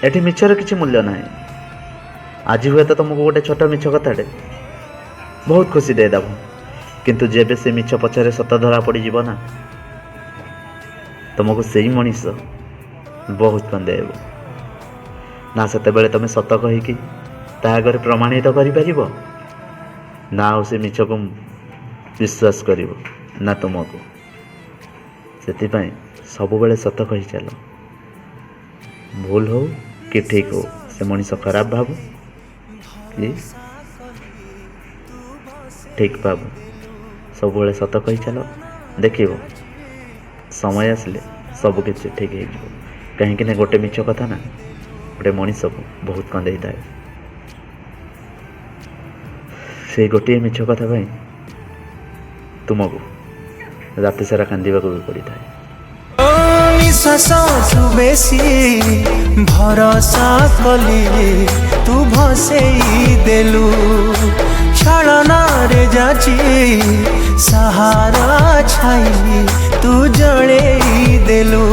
एठी मिछर किसी मूल्य ना। आज हुए तो तुमको गोटे छोट मिछ कथाटे बहुत खुशी देदेव, किंतु जेबे से मिछ पछरे सत धरा पड़ ना तुमको से मनीष बहुत कंदेब ना। से तुम सत कहीकि आगे प्रमाणित कर ना से मिछ को विश्वास कर ना तुमको। से सब बेले सत कही चल, भूल हो कि ठीक हो से मनीष खराब भाव कि ठीक भाव, सब बेले सत कही चल। देख समय आसले सब किसी ठीक हो। कहीं गोटे मिछ कथा ना गोटे मनीष को बहुत कंदे थाए। से गोटे मिछ कथा भाई तुमको रात सारा कांदा भी पड़ी था। निश्वास बेसी भरोसा कली तू भसेई देलु छाड़ना रे जाची सहारा छाई तू जड़े देलु।